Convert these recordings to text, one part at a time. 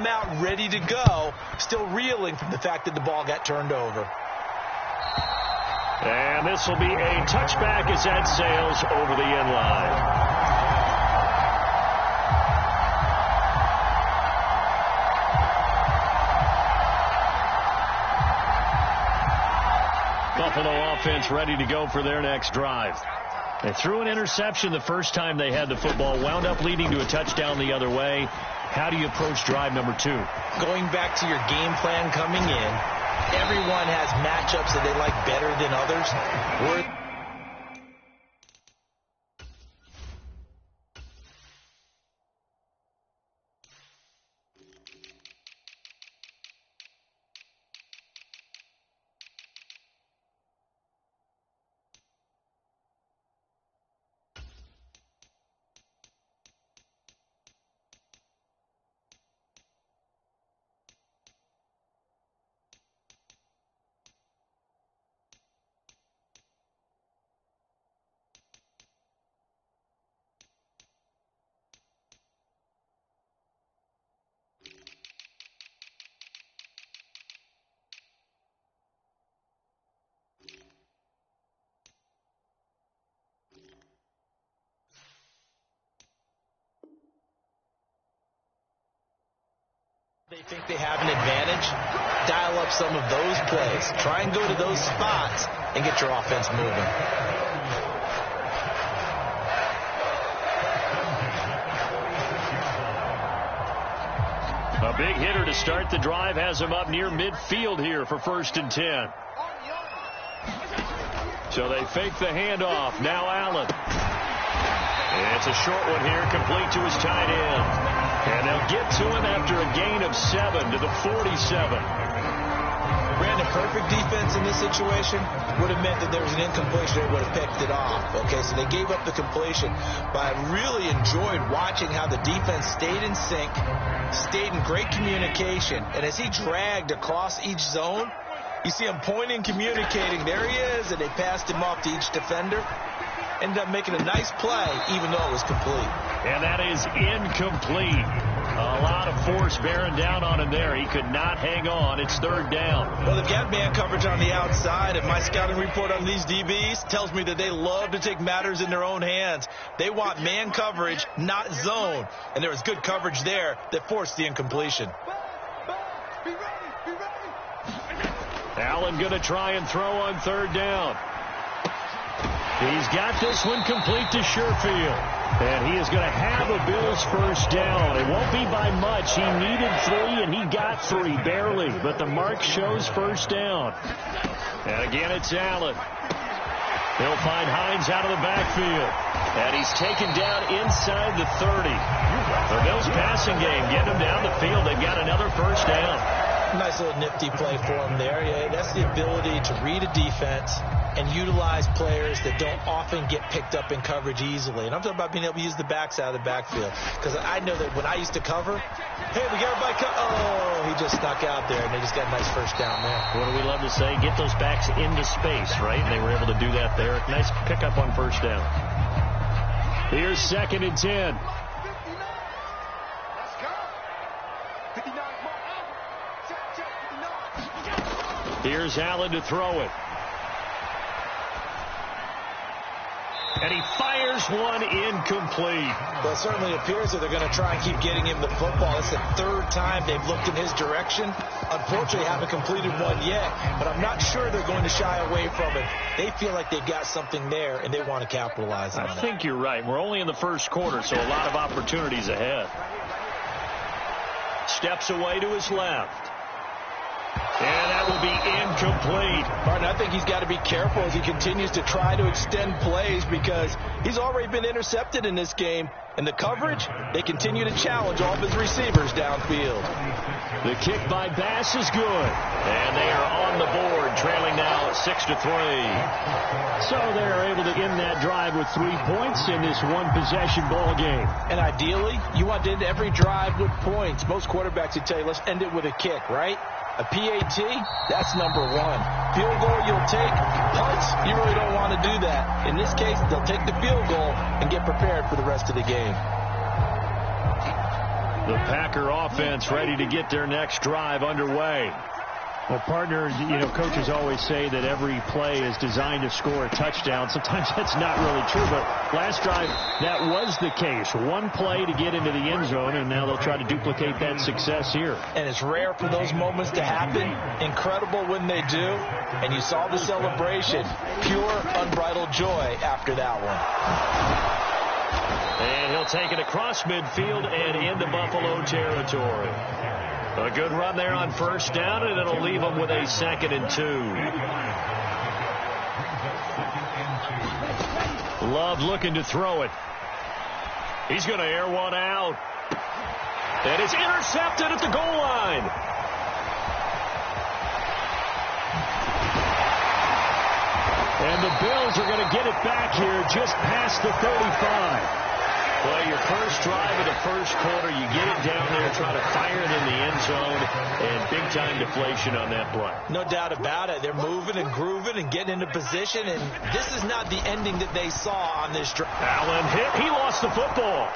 out ready to go, still reeling from the fact that the ball got turned over. And this will be a touchback as that sails over the end line. Buffalo offense ready to go for their next drive. They threw an interception the first time they had the football, wound up leading to a touchdown the other way. How do you approach drive number 2? Going back to your game plan coming in, everyone has matchups that they like better than others. They think they have an advantage. Dial up some of those plays. Try and go to those spots and get your offense moving. A big hitter to start the drive has him up near midfield here for 1st and 10. So they fake the handoff. Now Allen. It's a short one here, complete to his tight end. And they'll get to him after a gain of 7 to the 47. Brandon, perfect defense in this situation would have meant that there was an incompletion. They would have picked it off. Okay, so they gave up the completion. But I really enjoyed watching how the defense stayed in sync, stayed in great communication. And as he dragged across each zone, you see him pointing, communicating. There he is, and they passed him off to each defender. Ended up making a nice play, even though it was complete. And that is incomplete. A lot of force bearing down on him there. He could not hang on. It's 3rd down. Well, they've got man coverage on the outside, and my scouting report on these DBs tells me that they love to take matters in their own hands. They want man coverage, not zone. And there was good coverage there that forced the incompletion. Allen going to try and throw on 3rd down. He's got this one complete to Sherfield. And he is going to have a Bills 1st down. It won't be by much. He needed 3, and he got 3, barely. But the mark shows 1st down. And again, it's Allen. He'll find Hines out of the backfield. And he's taken down inside the 30. The Bills passing game getting him down the field. They've got another 1st down. Nice little nifty play for him there. Yeah, that's the ability to read a defense and utilize players that don't often get picked up in coverage easily. And I'm talking about being able to use the backs out of the backfield. Because I know that when I used to cover, hey, we got everybody oh, he just snuck out there, and they just got a nice 1st down there. What do we love to say? Get those backs into space, right? And they were able to do that there. Nice pickup on 1st down. Here's 2nd and 10. Here's Allen to throw it. And he fires one incomplete. Well, it certainly appears that they're going to try and keep getting him the football. It's the 3rd time they've looked in his direction. Unfortunately, haven't completed one yet, but I'm not sure they're going to shy away from it. They feel like they've got something there, and they want to capitalize on it. I think you're right. We're only in the 1st quarter, so a lot of opportunities ahead. Steps away to his left. And that will be incomplete. Martin, I think he's got to be careful as he continues to try to extend plays because he's already been intercepted in this game. And the coverage, they continue to challenge all of his receivers downfield. The kick by Bass is good. And they are on the board, trailing now 6-3. So they're able to end that drive with 3 points in this one-possession ball game. And ideally, you want to end every drive with points. Most quarterbacks would tell you, let's end it with a kick, right? A PAT, that's number 1. Field goal you'll take. Punts, you really don't want to do that. In this case, they'll take the field goal and get prepared for the rest of the game. The Packer offense ready to get their next drive underway. Well, partner, coaches always say that every play is designed to score a touchdown. Sometimes that's not really true, but last drive, that was the case. One play to get into the end zone, and now they'll try to duplicate that success here. And it's rare for those moments to happen. Incredible when they do. And you saw the celebration. Pure, unbridled joy after that one. And he'll take it across midfield and into Buffalo territory. A good run there on first down, and it'll leave them with a 2nd and 2. Love looking to throw it. He's going to air one out. And it's intercepted at the goal line. And the Bills are going to get it back here just past the 35. Well, your first drive of the first quarter, you get it down there, try to fire it in the end zone, and big-time deflation on that play. No doubt about it. They're moving and grooving and getting into position, and this is not the ending that they saw on this drive. Allen hit. He lost the football.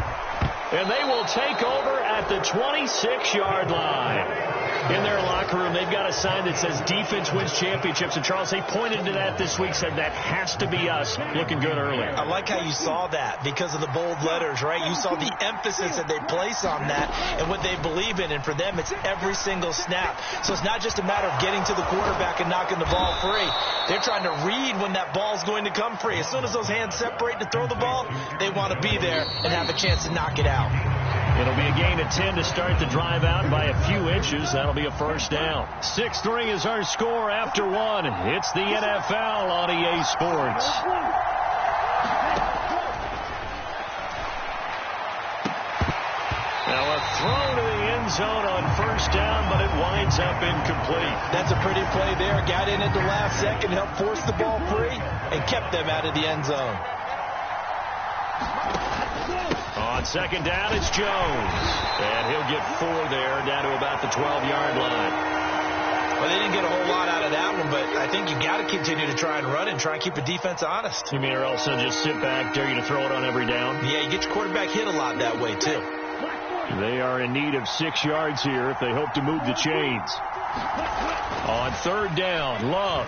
And they will take over at the 26-yard line. In their locker room, they've got a sign that says defense wins championships. And Charles, they pointed to that this week, said that has to be us. Looking good early. I like how you saw that because of the bold letters, right? You saw the emphasis that they place on that and what they believe in. And for them, it's every single snap. So it's not just a matter of getting to the quarterback and knocking the ball free. They're trying to read when that ball's going to come free. As soon as those hands separate to throw the ball, they want to be there and have a chance to knock it out. It'll be a gain of 10 to start the drive out by a few inches. That'll be a first down. 6-3 is our score after 1. It's the NFL on EA Sports. Now a throw to the end zone on first down, but it winds up incomplete. That's a pretty play there. Got in at the last second, helped force the ball free, and kept them out of the end zone. On second down, it's Jones. And he'll get 4 there, down to about the 12-yard line. Well, they didn't get a whole lot out of that one, but I think you got to continue to try and run and try and keep the defense honest. You mean, or else they'll just sit back, dare you to throw it on every down? Yeah, you get your quarterback hit a lot that way, too. They are in need of 6 yards here if they hope to move the chains. On third down, Love.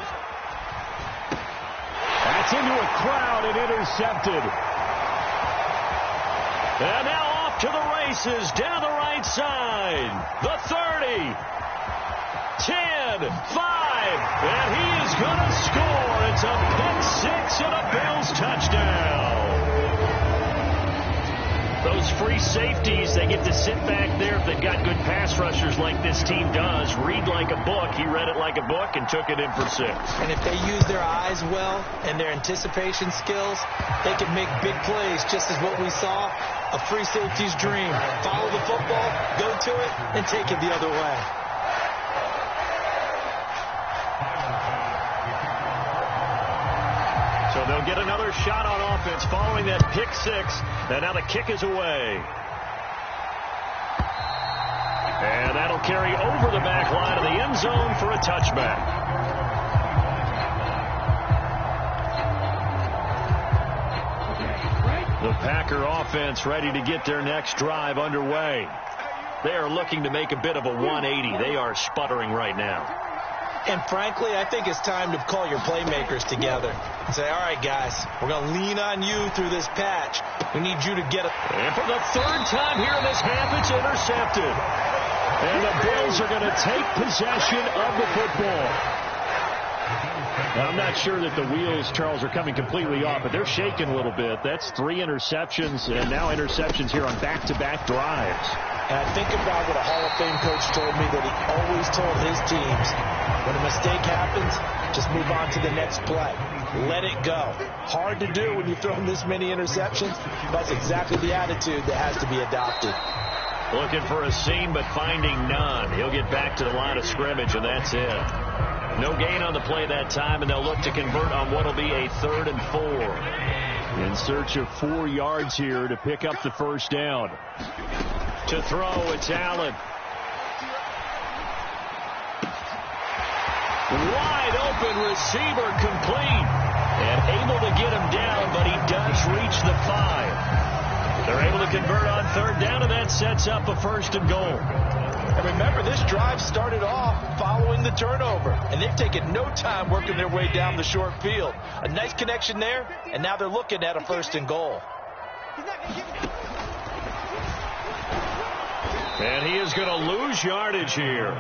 That's into a crowd and intercepted. And now off to the races, down the right side. The 30, 10, 5, and he is going to score. It's a pick 6 and a Bills touchdown. Those free safeties, they get to sit back there if they've got good pass rushers like this team does. Read like a book. He read it like a book and took it in for 6. And if they use their eyes well and their anticipation skills, they can make big plays, just as what we saw. A free safety's dream. Follow the football, go to it, and take it the other way. So they'll get another shot on offense following that pick 6. And now the kick is away. And that'll carry over the back line of the end zone for a touchback. The Packer offense ready to get their next drive underway. They are looking to make a bit of a 180. They are sputtering right now. And frankly, I think it's time to call your playmakers together and say, all right, guys, we're going to lean on you through this patch. We need you to get it. And for the 3rd time here in this half, it's intercepted. And the Bills are going to take possession of the football. Now, I'm not sure that the wheels, Charles, are coming completely off, but they're shaking a little bit. That's 3 interceptions, and now interceptions here on back-to-back drives. And I think about what a Hall of Fame coach told me that he always told his teams, when a mistake happens, just move on to the next play. Let it go. Hard to do when you've thrown this many interceptions. That's exactly the attitude that has to be adopted. Looking for a seam, but finding none. He'll get back to the line of scrimmage, and that's it. No gain on the play that time, and they'll look to convert on what will be a 3rd and 4. In search of 4 yards here to pick up the first down. To throw, it's Allen. Wide open receiver, complete. And able to get him down, but he does reach the 5. They're able to convert on third down, and that sets up a 1st and goal. And remember, this drive started off following the turnover, and they've taken no time working their way down the short field. A nice connection there, and now they're looking at a 1st and goal. And he is going to lose yardage here.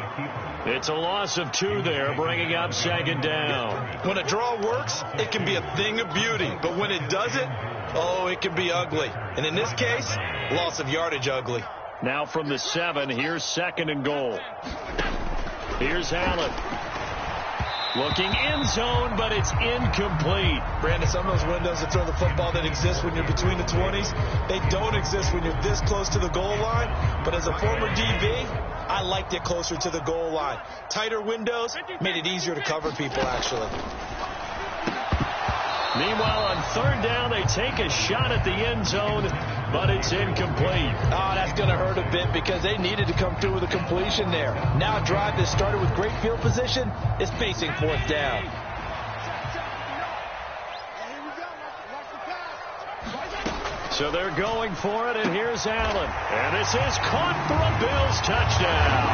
It's a loss of 2 there, bringing up 2nd down. When a draw works, it can be a thing of beauty. But when it doesn't, oh, it can be ugly. And in this case, loss of yardage ugly. Now from the 7, here's 2nd and goal. Here's Allen. Looking end zone, but it's incomplete. Brandon, some of those windows to throw the football that exist when you're between the 20s, they don't exist when you're this close to the goal line. But as a former DB, I liked it closer to the goal line. Tighter windows made it easier to cover people, actually. Meanwhile, on 3rd down, they take a shot at the end zone, but it's incomplete. Oh, that's going to hurt a bit because they needed to come through with a completion there. Now a drive that started with great field position is facing 4th down. So they're going for it, and here's Allen. And this is caught for a Bills touchdown.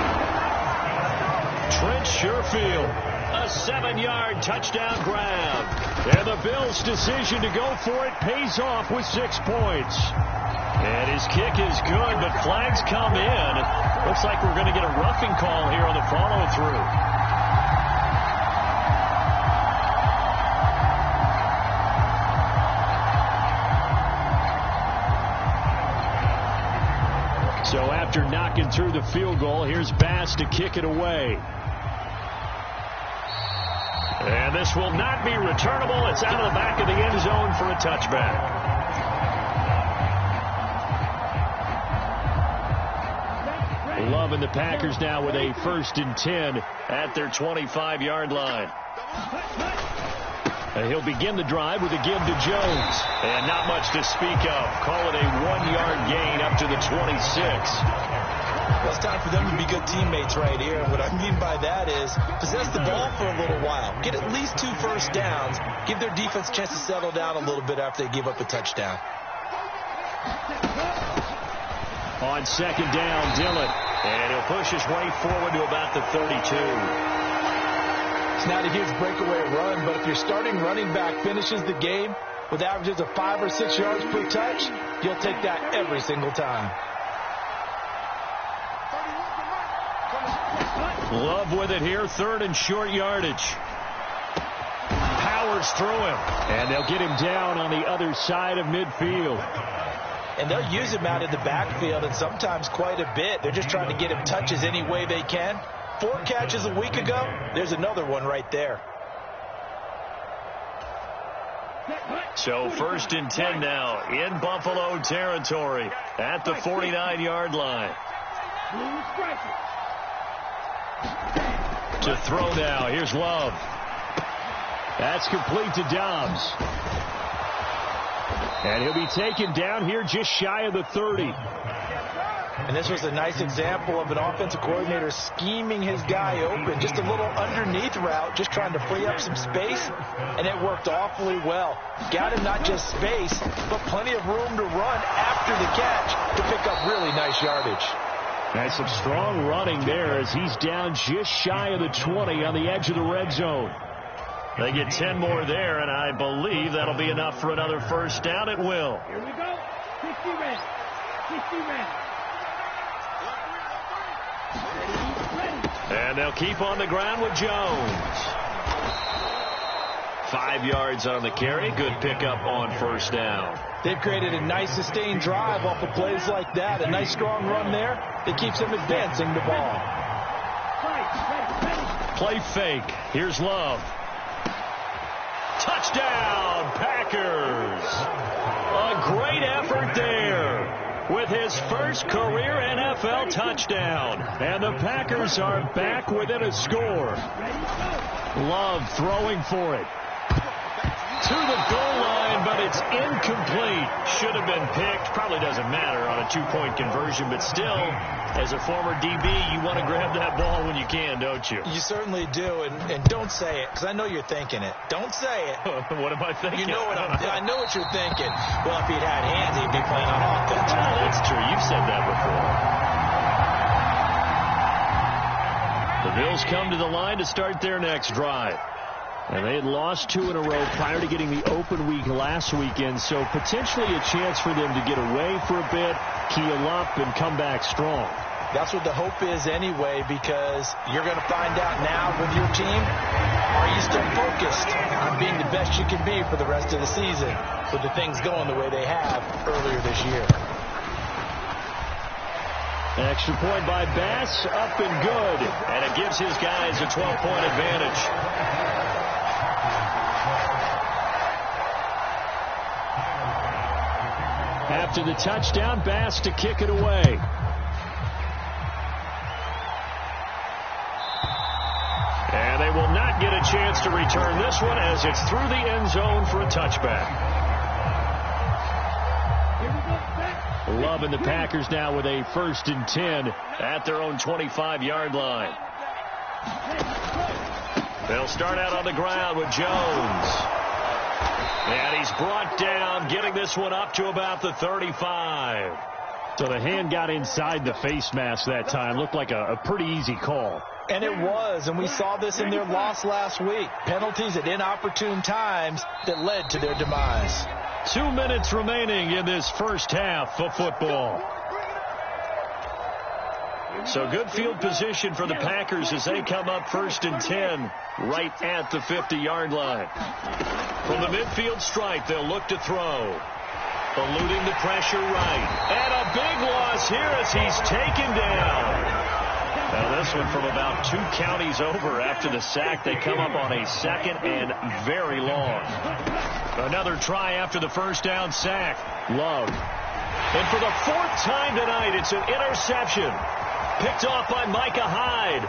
Trent Sherfield. A 7-yard touchdown grab. And the Bills' decision to go for it pays off with 6 points. And his kick is good, but flags come in. Looks like we're going to get a roughing call here on the follow-through. So after knocking through the field goal, here's Bass to kick it away. And this will not be returnable. It's out of the back of the end zone for a touchback. Love and the Packers now with a 1st and 10 at their 25-yard line. And he'll begin the drive with a give to Jones. And not much to speak of. Call it a 1-yard gain up to the 26. Well, it's time for them to be good teammates right here. And what I mean by that is possess the ball for a little while. Get at least 2 first downs. Give their defense a chance to settle down a little bit after they give up a touchdown. On 2nd down, Dillon. And he'll push his way forward to about the 32. It's not a huge breakaway run, but if your starting running back finishes the game with averages of 5 or 6 yards per touch, you'll take that every single time. Love with it here, 3rd and short yardage. Powers through him. And they'll get him down on the other side of midfield. And they'll use him out in the backfield, and sometimes quite a bit. They're just trying to get him touches any way they can. 4 catches a week ago, there's another one right there. So 1st and 10 now in Buffalo territory at the 49-yard line. To throw now. Here's Love. That's complete to Dobbs. And he'll be taken down here just shy of the 30. And this was a nice example of an offensive coordinator scheming his guy open. Just a little underneath route, just trying to free up some space, and it worked awfully well. Got him not just space, but plenty of room to run after the catch to pick up really nice yardage. That's some strong running there as he's down just shy of the 20 on the edge of the red zone. They get 10 more there, and I believe that'll be enough for another 1st down. It will. Here we go. 60 red. 60 red. And they'll keep on the ground with Jones. 5 yards on the carry. Good pickup on 1st down. They've created a nice sustained drive off of plays like that. A nice strong run there that keeps them advancing the ball. Play fake. Here's Love. Touchdown, Packers. A great effort there with his first career NFL touchdown. And the Packers are back within a score. Love throwing for it. to the goal line, but it's incomplete. Should have been picked. Probably doesn't matter on a two-point conversion, but still, as a former DB, you want to grab that ball when you can, don't you? You certainly do, and don't say it, because I know you're thinking it. Don't say it. What am I thinking? You know what I know what you're thinking. Well, if he'd had hands, he'd be playing on offense. Well, that's true. You've said that before. The Bills come to the line to start their next drive. And they had lost 2 in a row prior to getting the open week last weekend, so potentially a chance for them to get away for a bit, keel up, and come back strong. That's what the hope is anyway, because you're going to find out now with your team, are you still focused on being the best you can be for the rest of the season with the things going the way they have earlier this year? An extra point by Bass, up and good. And it gives his guys a 12-point advantage. After the touchdown, Bass to kick it away. And they will not get a chance to return this one as it's through the end zone for a touchback. Love and the Packers now with a 1st and 10 at their own 25-yard line. They'll start out on the ground with Jones. And he's brought down, getting this one up to about the 35. So the hand got inside the face mask that time. Looked like a pretty easy call. And it was, and we saw this in their loss last week. Penalties at inopportune times that led to their demise. 2 minutes remaining in this first half of football. So good field position for the Packers as they come up 1st and 10 right at the 50-yard line. From the midfield stripe, they'll look to throw. Eluding the pressure right. And a big loss here as he's taken down. Now this one from about 2 counties over after the sack. They come up on a 2nd and very long. Another try after the first down sack. Love. And for the 4th time tonight, it's an interception. Picked off by Micah Hyde.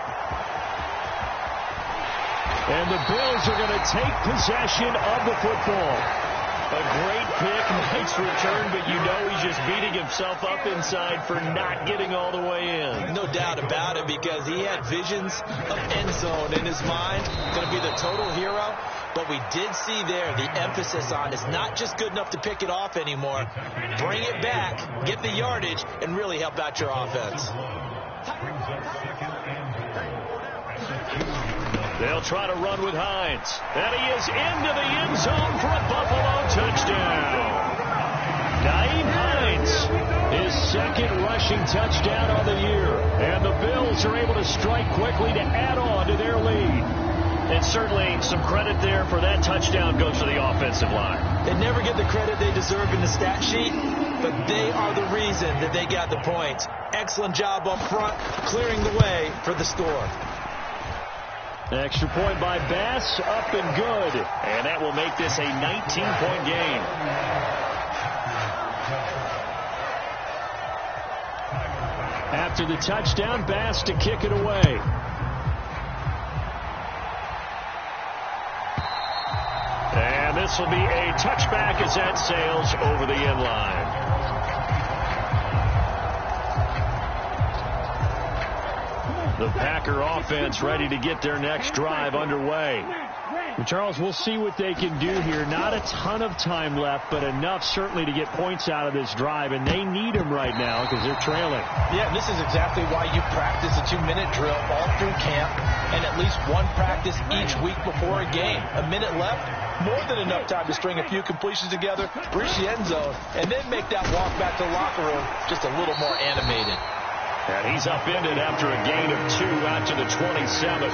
And the Bills are going to take possession of the football. A great pick, nice return, but you know he's just beating himself up inside for not getting all the way in. No doubt about it, because he had visions of end zone in his mind. Going to be the total hero. But we did see there the emphasis on it's not just good enough to pick it off anymore. Bring it back, get the yardage, and really help out your offense. They'll try to run with Hines. And he is into the end zone for a Buffalo touchdown. Nyheim Hines, his 2nd rushing touchdown on the year. And the Bills are able to strike quickly to add on to their lead. And certainly some credit there for that touchdown goes to the offensive line. They never get the credit they deserve in the stat sheet, but they are the reason that they got the points. Excellent job up front, clearing the way for the score. Extra point by Bass, up and good. And that will make this a 19-point game. After the touchdown, Bass to kick it away. And this will be a touchback as that sails over the end line. The Packer offense ready to get their next drive underway. And Charles, we'll see what they can do here. Not a ton of time left, but enough certainly to get points out of this drive, and they need them right now because they're trailing. Yeah, this is exactly why you practice a 2-minute drill all through camp and at least one practice each week before a game. A minute left, more than enough time to string a few completions together, reach the end zone, and then make that walk back to the locker room just a little more animated. And he's upended after a gain of 2 out to the 27.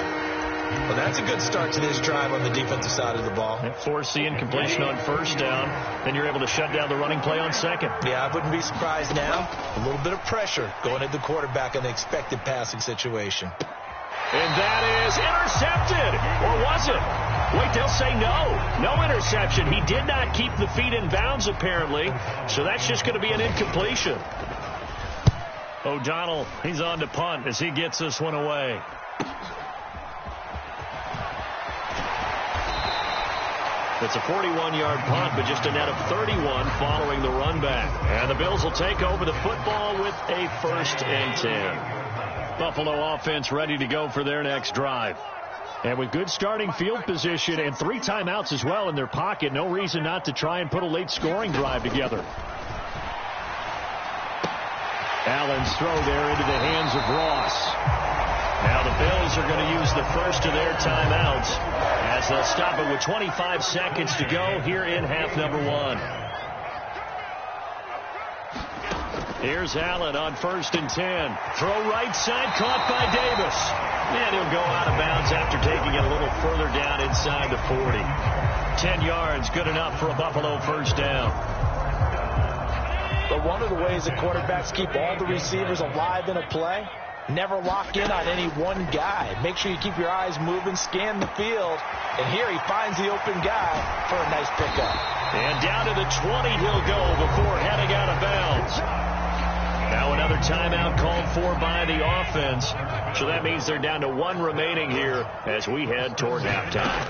Well, that's a good start to this drive on the defensive side of the ball. Force the incompletion on 1st down. Then you're able to shut down the running play on 2nd. Yeah, I wouldn't be surprised now. A little bit of pressure going at the quarterback in the expected passing situation. And that is intercepted. Or was it? Wait, they'll say no. No interception. He did not keep the feet in bounds, apparently. So that's just going to be an incompletion. O'Donnell, he's on to punt as he gets this one away. It's a 41-yard punt, but just a net of 31 following the run back. And the Bills will take over the football with a 1st and 10. Buffalo offense ready to go for their next drive. And with good starting field position and 3 timeouts as well in their pocket, no reason not to try and put a late scoring drive together. Allen's throw there into the hands of Ross. Now the Bills are going to use the first of their timeouts as they'll stop it with 25 seconds to go here in half number 1. Here's Allen on 1st and 10. Throw right side, caught by Davis. And he'll go out of bounds after taking it a little further down inside the 40. 10 yards, good enough for a Buffalo 1st down. But one of the ways that quarterbacks keep all the receivers alive in a play, never lock in on any one guy. Make sure you keep your eyes moving, scan the field. And here he finds the open guy for a nice pickup. And down to the 20 he'll go before heading out of bounds. Now another timeout called for by the offense. So that means they're down to 1 remaining here as we head toward halftime.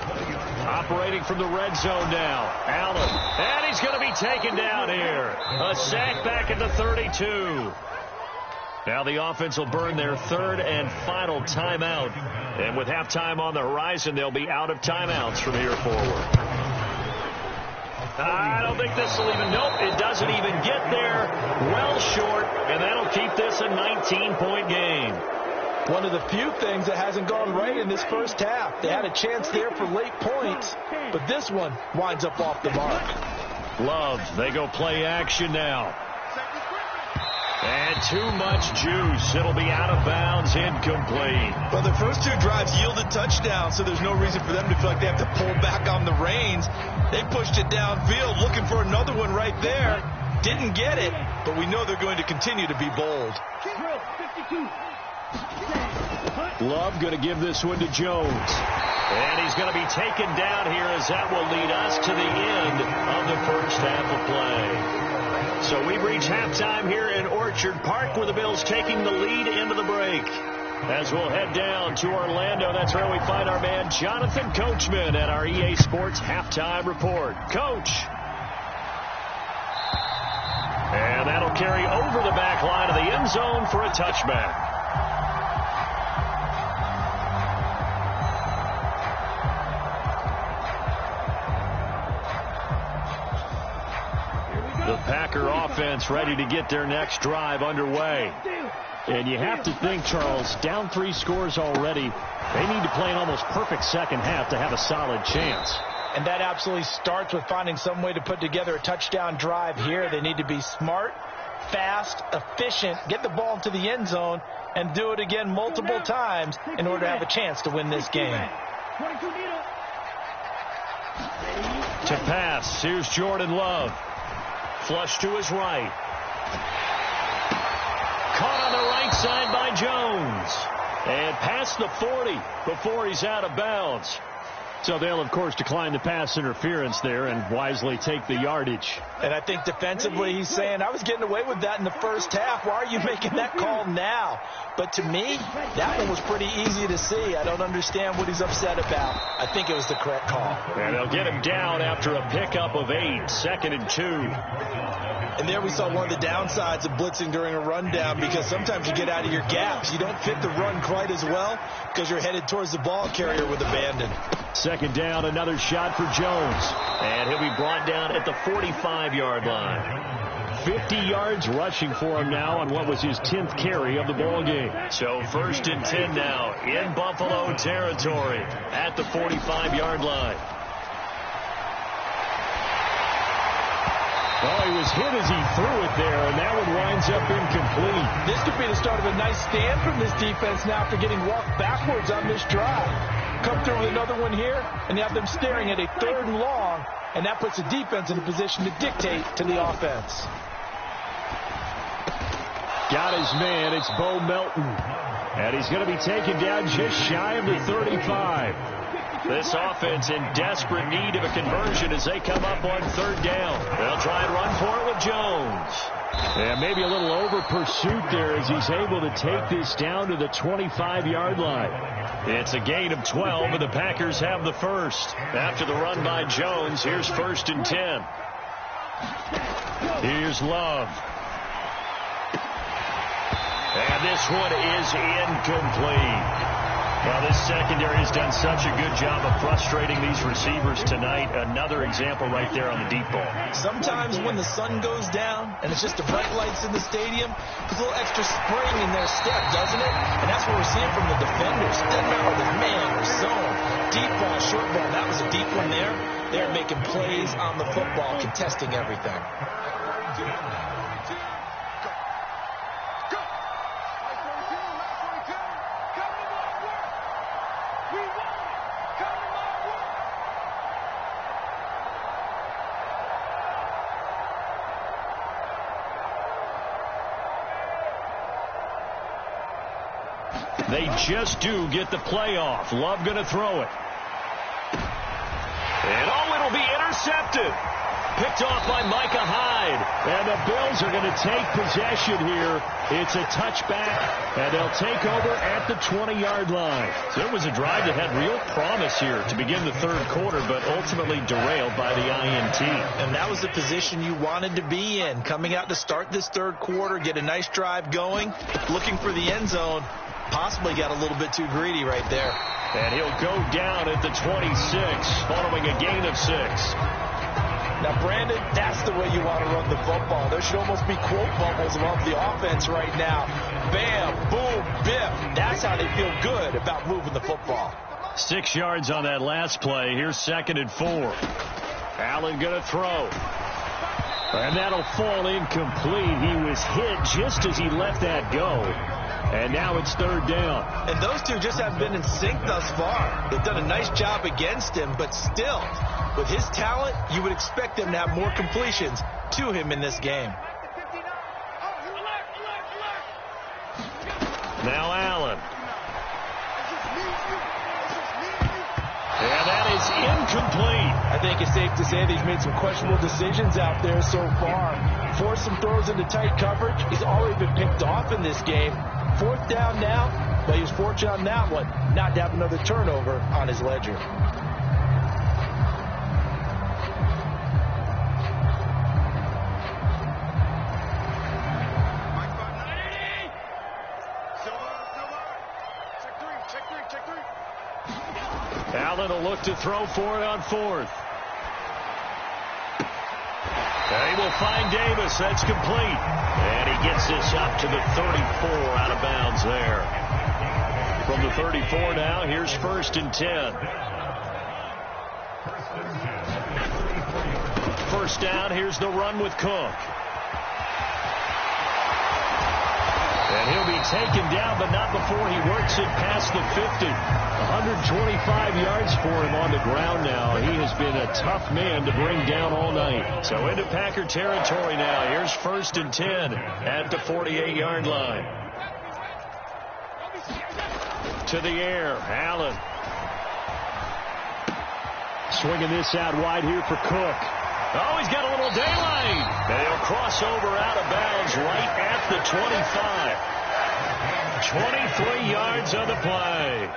Operating from the red zone now, Allen. And he's going to be taken down here. A sack back at the 32. Now the offense will burn their 3rd and final timeout. And with halftime on the horizon, they'll be out of timeouts from here forward. I don't think this will even, nope, it doesn't even get there. Well short, and that'll keep this a 19-point game. One of the few things that hasn't gone right in this first half. They had a chance there for late points, but this one winds up off the mark. Love, they go play action now. And too much juice. It'll be out of bounds, incomplete. Well, the first 2 drives yielded touchdowns, so there's no reason for them to feel like they have to pull back on the reins. They pushed it downfield, looking for another one right there. Didn't get it, but we know they're going to continue to be bold. Love going to give this one to Jones. And he's going to be taken down here as that will lead us to the end of the first half of play. So we reach halftime here in Orchard Park with the Bills taking the lead into the break. As we'll head down to Orlando, that's where we find our man Jonathan Coachman at our EA Sports Halftime Report. Coach. And that'll carry over the back line of the end zone for a touchback. The Packer offense ready to get their next drive underway. And you have to think, Charles, down 3 scores already. They need to play an almost perfect second half to have a solid chance. And that absolutely starts with finding some way to put together a touchdown drive here. They need to be smart, fast, efficient, get the ball into the end zone, and do it again multiple times in order to have a chance to win this game. To pass, here's Jordan Love. Flush to his right. Caught on the right side by Jones. And past the 40 before he's out of bounds. So they'll, of course, decline the pass interference there and wisely take the yardage. And I think defensively he's saying, I was getting away with that in the first half. Why are you making that call now? But to me, that one was pretty easy to see. I don't understand what he's upset about. I think it was the correct call. And they'll get him down after a pickup of 8, 2nd and 2. And there we saw one of the downsides of blitzing during a rundown, because sometimes you get out of your gaps. You don't fit the run quite as well because you're headed towards the ball carrier with abandon. 2nd down, another shot for Jones. And he'll be brought down at the 45-yard line. 50 yards rushing for him now on what was his 10th carry of the ball game. So 1st and 10 now in Buffalo territory at the 45-yard line. Oh, he was hit as he threw it there, and that one winds up incomplete. This could be the start of a nice stand from this defense now after getting walked backwards on this drive. Come through with another one here, and you have them staring at a 3rd and long, and that puts the defense in a position to dictate to the offense. Got his man. It's Bo Melton. And he's going to be taken down just shy of the 35. This offense in desperate need of a conversion as they come up on third down. They'll try and run for it with Jones. And maybe a little over pursuit there as he's able to take this down to the 25-yard line. It's a gain of 12, and the Packers have the first. After the run by Jones, here's 1st and 10. Here's Love. And this one is incomplete. Well, this secondary has done such a good job of frustrating these receivers tonight. Another example right there on the deep ball. Sometimes when the sun goes down and it's just the bright lights in the stadium, there's a little extra spring in their step, doesn't it? And that's what we're seeing from the defenders. Doesn't matter whether it's man or zone, deep ball, short ball. That was a deep one there. They're making plays on the football, contesting everything. They just do get the play off. Love going to throw it. And it'll be intercepted. Picked off by Micah Hyde. And the Bills are going to take possession here. It's a touchback, and they'll take over at the 20-yard line. So it was a drive that had real promise here to begin the third quarter, but ultimately derailed by the INT. And that was the position you wanted to be in. Coming out to start this third quarter, get a nice drive going, looking for the end zone. Possibly got a little bit too greedy right there. And he'll go down at the 26, following a gain of 6. Now, Brandon, that's the way you want to run the football. There should almost be quote bubbles above the offense right now. Bam, boom, biff. That's how they feel good about moving the football. 6 yards on that last play. Here's 2nd and 4. Allen going to throw. And that'll fall incomplete. He was hit just as he let that go. And now it's 3rd down. And those two just haven't been in sync thus far. They've done a nice job against him, but still, with his talent, you would expect them to have more completions to him in this game. Now Allen. And that is incomplete. I think it's safe to say that he's made some questionable decisions out there so far. Forced some throws into tight coverage. He's already been picked off in this game. 4th down now, but he was fortunate on that one not to have another turnover on his ledger. Allen will look to throw for it on 4th. And he will find Davis. That's complete. And he gets this up to the 34 out of bounds there. From the 34 now, here's 1st and 10. 1st down, here's the run with Cook. And he'll be taken down, but not before he works it past the 50. 125 yards for him on the ground now. He has been a tough man to bring down all night. So into Packer territory now. Here's 1st and 10 at the 48-yard line. To the air, Allen. Swinging this out wide here for Cook. Oh, he's got a little daylight. And he'll cross over out of bounds right at the 25. 23 yards on the play.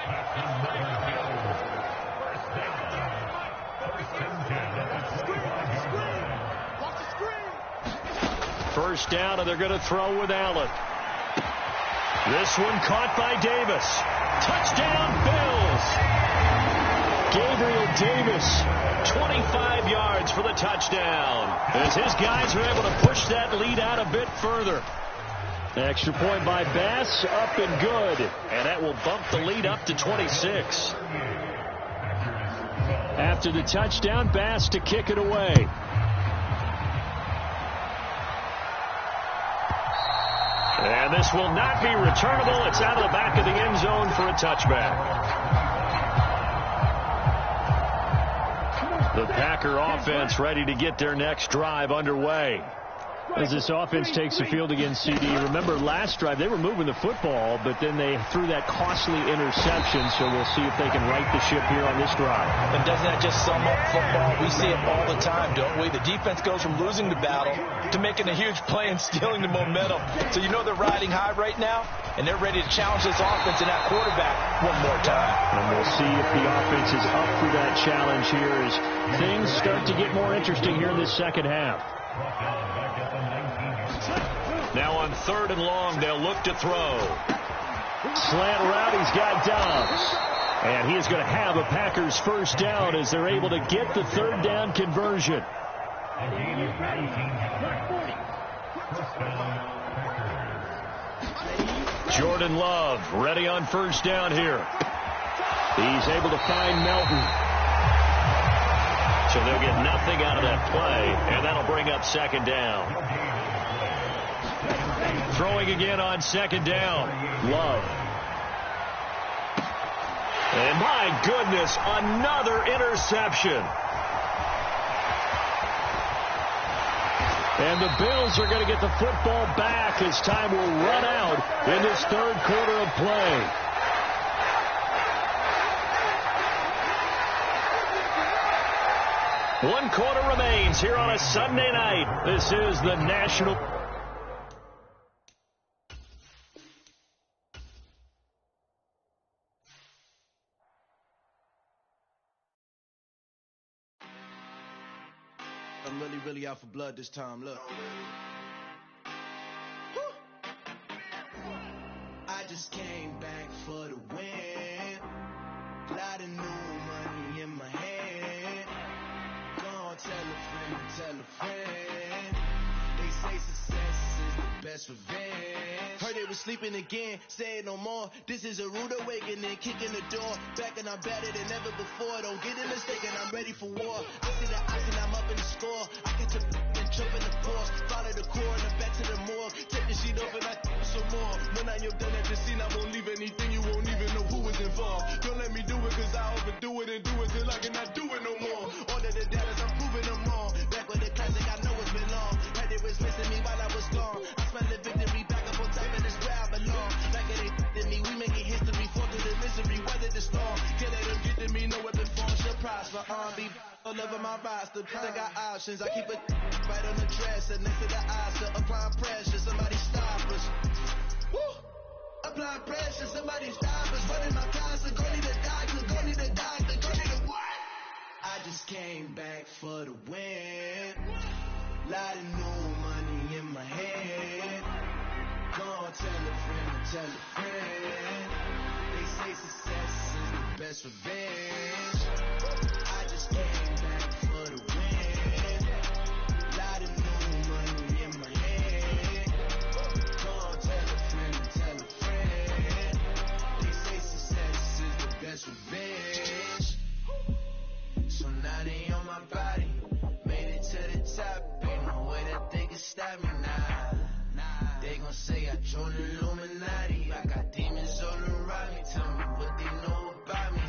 First down, and they're going to throw with Allen. This one caught by Davis. Touchdown, Bills. Gabriel Davis. 25 yards for the touchdown. As his guys are able to push that lead out a bit further. Extra point by Bass, up and good. And that will bump the lead up to 26. After the touchdown, Bass to kick it away. And this will not be returnable. It's out of the back of the end zone for a touchback. The Packer offense ready to get their next drive underway. As this offense takes the field against CD, remember last drive they were moving the football, but then they threw that costly interception, so we'll see if they can right the ship here on this drive. And doesn't that just sum up football? We see it all the time, don't we? The defense goes from losing the battle to making a huge play and stealing the momentum. So you know they're riding high right now, and they're ready to challenge this offense and that quarterback one more time. And we'll see if the offense is up for that challenge here as things start to get more interesting here in this second half. Now on 3rd and long, they'll look to throw. Slant route, he's got Dobbs. And he is going to have a Packers first down as they're able to get the 3rd down conversion. Jordan Love ready on first down here. He's able to find Melton. So they'll get nothing out of that play, and that'll bring up 2nd down. Throwing again on 2nd down. Love. And my goodness, another interception. And the Bills are going to get the football back as time will run out in this 3rd quarter of play. One quarter remains here on a Sunday night. This is the National. I'm really out for blood this time. Look. I just came back for the win. Lot of new money in my hand. Gonna tell a friend. They say success is the best revenge. Heard they was sleeping again, say it no more. This is a rude awakening, kicking the door. Back and I'm better than ever before. Don't get it mistaken, I'm ready for war. I see the oxygen, I'm up in the score. I catch a and jump in the force. Follow the core and the back to the morgue. Take the sheet off and I some more. When I am done at the scene, I won't leave anything. You won't even know who is involved. Don't let me do it cause I overdo it and do it till I cannot do it no more. All of the data, I'm proving them wrong. Back with the classic, I know it's been long. Had it was missing me while I was gone. I smell the victory back up on top of this where I belong. Like it ain't to me, we making history. Fall through the misery, weather the storm. Can't let them get to me, no weapon form shall prosper. R&B all over my roster. I got options, I keep it right on the dresser. Next to the eyes, so applying pressure. Somebody stop us. Woo! Applying pressure, somebody stop us. Running my closet, go need a doctor, go need a doctor, go need a what? I just came back for the win. Lot of new money in my hand. Gonna tell a friend. They say success is the best revenge. I just came back for the win. Lot of new money in my hand. Gonna tell a friend. They say success is the best revenge. So now they on my body. Made it to the top. Ain't no way that they can stop me now. They gon' say I joined the Illuminati. I got demons all around me. Tell me what they know about me.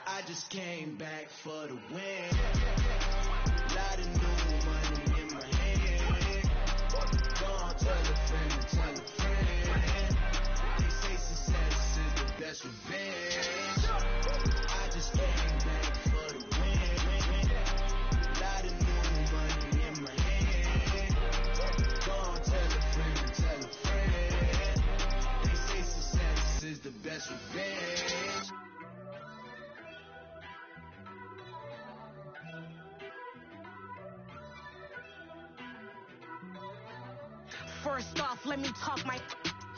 I just came back for the win. Lot of new money in my hand. Gonna tell a friend. They say success is the best revenge. I just came back for the win. Lot of new money in my hand. Gonna tell a friend. They say success is the best revenge. First off, let me talk my.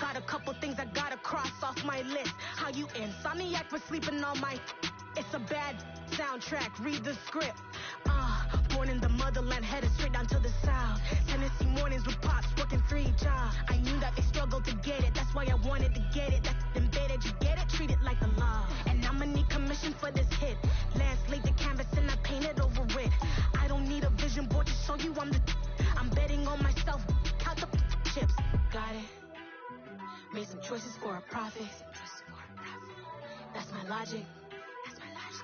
Got a couple things I gotta cross off my list. How you insomniac for sleeping on my. It's a bad soundtrack. Read the script. Born in the motherland, headed straight down to the south. Tennessee mornings with pops, working 3 jobs. I knew that they struggled to get it. That's why I wanted to get it. That's embedded, you get it? Treat it like a law. And I'ma need commission for this hit. Last laid the canvas and I painted over it. I don't need a vision board to show you I'm the. I'm betting on myself. Count the chips. Got it. Made some choices for a profit. That's my logic.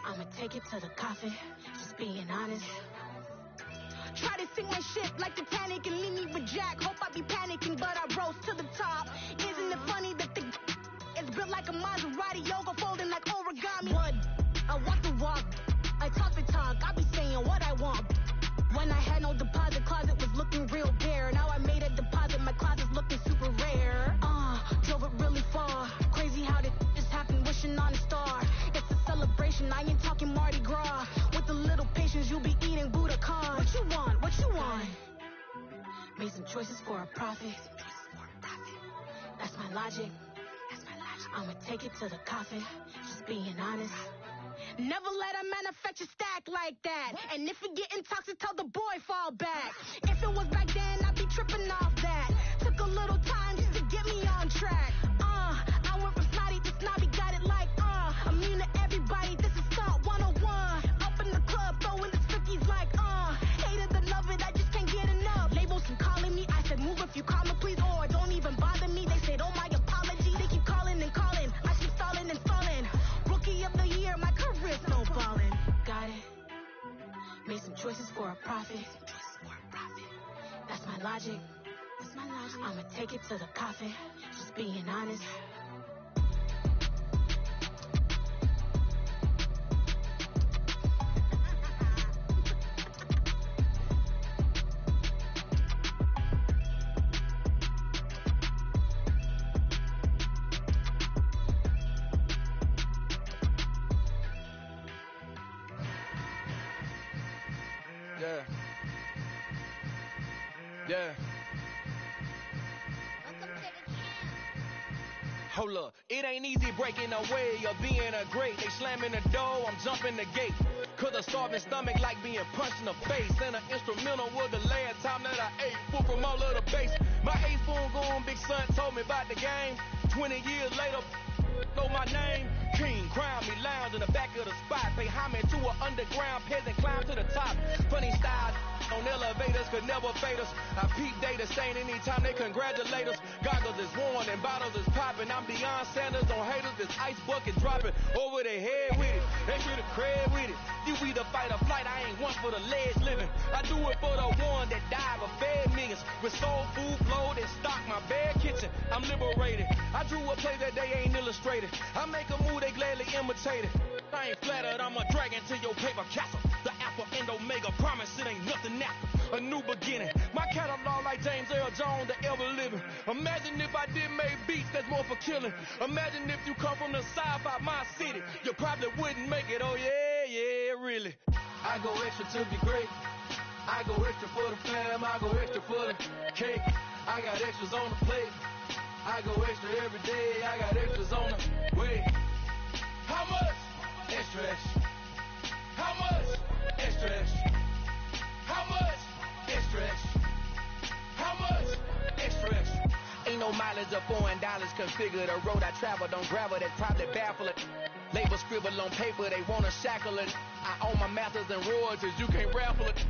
I'ma take it to the coffin. Just being honest. Try to sink my ship like Titanic and leave me with Jack. Hope I be panicking, but I rose to the top. Isn't it funny that the is built like a Maserati, yoga folding like origami? What? I walk the walk, I talk the talk, I be saying what I want. When I had no deposit, closet was looking real bare. Now I made a deposit, my closet's looking super rare. Drove it really far. Crazy how did this happen, wishing on a star. It's a celebration, I ain't talking Mardi Gras. With a little patience, you'll be eating Budokan. What you want? What you want? Made some choices for a profit. That's my logic. I'ma take it to the coffin, just being honest. Never let a manufacture stack like that. And if it getting toxic, tell the boy fall back. If it was back then, I'd be tripping off that. Took a little time just to get me on track. I went from snotty to snobby, got it like, immune to everybody, this is stunt 101. Up in the club, throwing the 50s like, hated the love it, I just can't get enough. Labels keep calling me, I said move if you call me please, or don't even bother me. They said, oh my apology, they keep calling and calling. I keep stalling and stalling. Rookie of the year, my career's snowballing. Got it. Made some choices for a profit. That's my logic. I'ma take it to the coffin, just being honest. Yeah. Hold up, it ain't easy breaking away or being a great. They slamming the door, I'm jumping the gate. Cause a starving stomach like being punched in the face. And an instrumental was the last time that I ate food from all of the base. My ace spoon going, big son told me about the game. 20 years later, know my name. King, crown me, lounge in the back of the spot. Pay homage to an underground peasant, climb to the top. Funny style on elevators could never fade us. I peep data saying anytime they congratulate us. Goggles is worn and bottles is popping. I'm Deion Sanders on haters, this ice bucket dropping over their head with it. They should have cred with it. You either fight or flight, I ain't one for the ledge living. I do it for the one that died or fed millions. With soul food, flowed and stock my bad kitchen. I'm liberated. I drew a play that they ain't illustrated. I make a move, they gladly imitate it. I ain't flattered, I'm a dragon to your paper castle. The Alpha and Omega, promise it ain't nothing after. A new beginning. My catalog like James Earl Jones, the ever living. Imagine if I did make beats that's more for killing. Imagine if you come from the south out my city. You probably wouldn't make it, oh yeah, really. I go extra to be great. I go extra for the fam, I go extra for the cake. I got extras on the plate. I go extra every day, I got extras on the way. How much? Extra, extra. How much? Extra, extra. How much? Extra, extra. How much? Extra, extra. Ain't no mileage or $4 configure the road I travel. Don't gravel, that probably baffle it. Label scribble on paper, they wanna shackle it. I own my masters and royalties, you can't raffle it.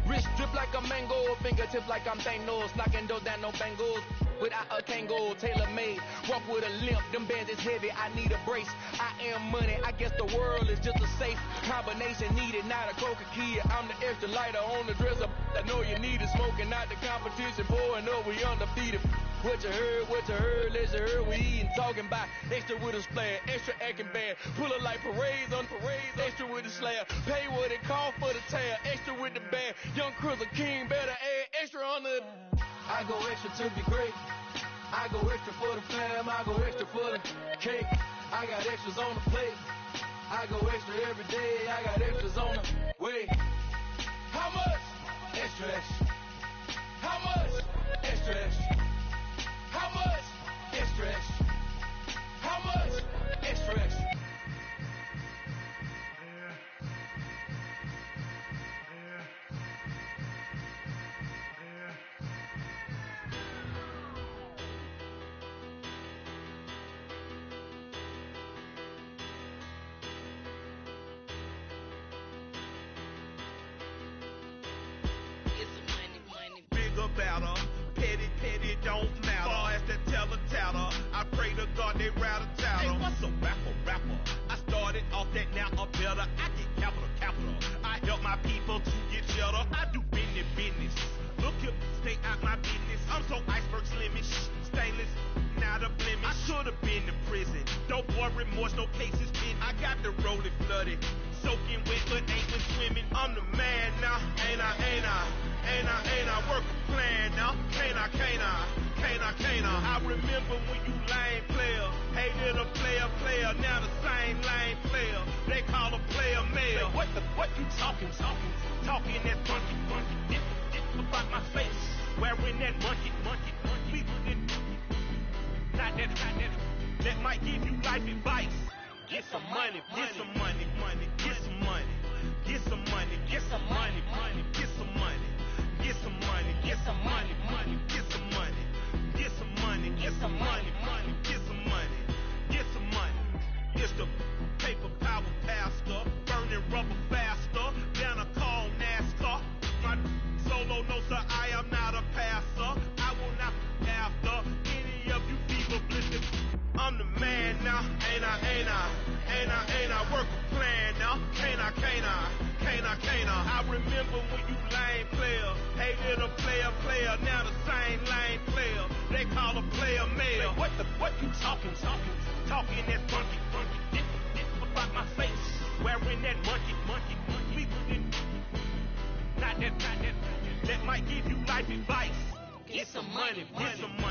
Wrist drip like a mango, fingertip like I'm Thanos. Knocking those down, no bangles. Without a Kango, tailor-made. Walk with a limp, them bands is heavy, I need a brace. I am money, I guess the world is just a safe combination needed, not a coca key. I'm the extra lighter on the dresser. I know you need it, smoking out the competition, pouring up, we undefeated. What you heard, let's hear we eatin', talking about extra with a splash, extra acting bad, pull it like parades on parades, extra with the slab, pay what it cost for the tab, extra with the band, young Chris a king, better add extra on the. I go extra to be great, I go extra for the fam, I go extra for the cake, I got extras on the plate, I go extra every day, I got extras on the way. How much? Extra, extra. How much? Extra, extra. How much? Extra, extra. How much? Extra, extra. About her, petty, don't matter. Far as that tell-a-tatter, I pray to God they rattle-tatter. Hey, what's a rapper? I started off that, now I'm better. I get capital. I help my people to get cheddar. I do business. blemish. Stainless, not a blemish. I should have been in prison. Don't boy remorse, no cases been. I got the rolling flooded. Soaking wet, but ain't been swimming. I'm the man now, ain't I? Work a plan now, can't I? I remember when you lame player, hated a player, now the same lame player. They call a player male. What you talking that funky, dip about my face, wearing that monkey. Not that might give you life advice. Get some money, get some money, get some money, get some money, get some money, get some money, get some money, get some money, get some money, get some money, get some money, get some money, get some money. It's the paper power pastor, burning rubber faster, down a call NASCAR. My solo no sir, I am not a passer. I will not after any of you people blitz. I'm the man now, ain't I? Work a plan now, can't I? I remember when you lame player, hated a player, now the same lame player. They call a player male. What you talking that funky, dip about my face, wearing that monkey. Not that might give you life advice. Get some money, get some money.